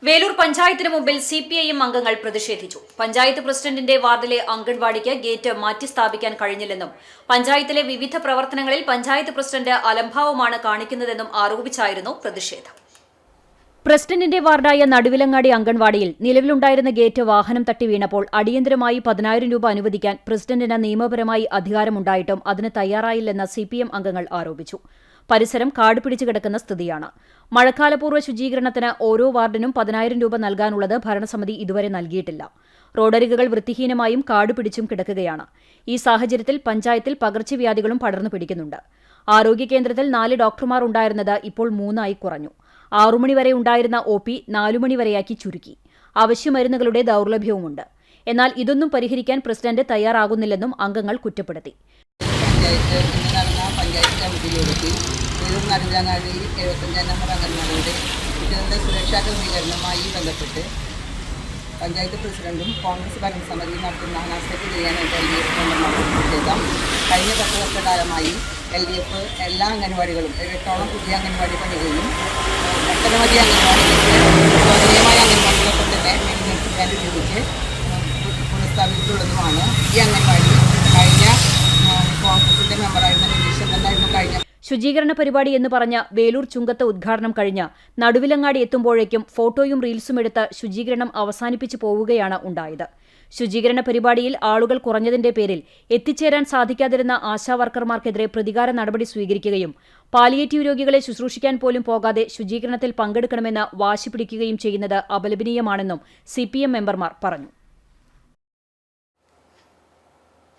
വേലൂർ പഞ്ചായത്തിന് മുമ്പിൽ സിപിഐഎം അംഗങ്ങൾ പ്രതിഷേധിച്ചു. പഞ്ചായത്ത് പ്രസിഡന്റിന്റെ വാർഡിലെ അംഗൻവാടിക്ക് ഗേറ്റ് മാറ്റി സ്ഥാപിക്കാൻ കഴിഞ്ഞില്ലെന്നും പഞ്ചായത്തിലെ വിവിധ പ്രവർത്തനങ്ങളിൽ പഞ്ചായത്ത് പ്രസിഡന്റ് അലംഭാവമാണ് കാണിക്കുന്നതെന്നും ആരോപിച്ചായിരുന്നു പ്രതിഷേധം. പ്രസിഡന്റിന്റെ വാർഡായ നടുവിലങ്ങാടി അംഗൻവാടിയിൽ നിലവിലുണ്ടായിരുന്ന ഗേറ്റ് വാഹനം തട്ടി വീണപ്പോൾ അടിയന്തരമായി 10,000 രൂപ അനുവദിക്കാൻ പ്രസിഡന്റിന് നിയമപരമായി അധികാരമുണ്ടായിട്ടും അതിന് തയ്യാറായില്ലെന്ന് സിപിഎം അംഗങ്ങൾ ആരോപിച്ചു. പരിസരം കാട് പിടിച്ചു കിടക്കുന്ന സ്ഥിതിയാണ്. മഴക്കാലപൂർവ്വ ശുചീകരണത്തിന് ഓരോ വാർഡിനും 10,000 രൂപ നൽകാനുള്ളത് ഭരണസമിതി ഇതുവരെ നൽകിയിട്ടില്ല. റോഡരികുകൾ വൃത്തിഹീനമായും കാട് പിടിച്ചും കിടക്കുകയാണ്. ഈ സാഹചര്യത്തിൽ പഞ്ചായത്തിൽ പകർച്ചവ്യാധികളും പടർന്നു പിടിക്കുന്നുണ്ട്. ആരോഗ്യ കേന്ദ്രത്തിൽ 4 ഡോക്ടർമാർ ഉണ്ടായിരുന്നത് ഇപ്പോൾ 3 ആയി കുറഞ്ഞു. 6 മണി വരെ ഉണ്ടായിരുന്ന OP 4 മണി വരെയാക്കി ചുരുക്കി. അവശ്യമരുന്നുകളുടെ ദൌർലഭ്യവുമുണ്ട്. എന്നാൽ ഇതൊന്നും പരിഹരിക്കാൻ പ്രസിഡന്റ് തയ്യാറാകുന്നില്ലെന്നും അംഗങ്ങൾ കുറ്റപ്പെടുത്തി. പഞ്ചായത്ത് കമ്മിറ്റിയിലെത്തി നടുവിലങ്ങാടി 75 നമ്പർ അംഗൻവാടിയുടെ കുട്ടികളുടെ സുരക്ഷാ ക്രമീകരണവുമായി ബന്ധപ്പെട്ട് പഞ്ചായത്ത് പ്രസിഡന്റും കോൺഗ്രസ് ഭരണസമിതി നടത്തുന്ന അനാസ്ഥയ്ക്ക് ചെയ്യാനായിട്ട് LDF പ്രതിഷേധം കഴിഞ്ഞ 10 വർഷക്കാലമായി LDF എല്ലാ അംഗൻവാടികളും 8ഓളം പുതിയ അംഗൻവാടി പണികയും ഒട്ടനവധി അംഗൻവാടികൾക്ക് സ്വതന്ത്രമായ അംഗൻവാടികളൊക്കെ തന്നെ മെയിൻ്റനൻസ് പ്ലാൻ ഉപയോഗിച്ച് പുനഃസ്ഥാപിച്ചിട്ടുള്ളതുമാണ്. ഈ അംഗൻവാടി കഴിഞ്ഞ കോൺഗ്രസിന്റെ മെമ്പറായിരുന്ന നിതീഷൻ തന്നെയായിരുന്നു കഴിഞ്ഞ ശുചീകരണ പരിപാടി എന്ന് പറഞ്ഞ വേലൂർ ചുങ്കത്ത് ഉദ്ഘാടനം കഴിഞ്ഞ് നടുവിലങ്ങാടി എത്തുമ്പോഴേക്കും ഫോട്ടോയും റീൽസും എടുത്ത് ശുചീകരണം അവസാനിപ്പിച്ചു പോവുകയാണ് ഉണ്ടായത്. ശുചീകരണ പരിപാടിയിൽ ആളുകൾ കുറഞ്ഞതിന്റെ പേരിൽ എത്തിച്ചേരാൻ സാധിക്കാതിരുന്ന ആശാവർക്കർമാർക്കെതിരെ പ്രതികാര നടപടി സ്വീകരിക്കുകയും പാലിയേറ്റീവ് രോഗികളെ ശുശ്രൂഷിക്കാൻ പോലും പോകാതെ ശുചീകരണത്തിൽ പങ്കെടുക്കണമെന്ന് വാശി പിടിക്കുകയും ചെയ്യുന്നത് അപലപനീയമാണെന്നും CPM മെമ്പർമാർ പറഞ്ഞു.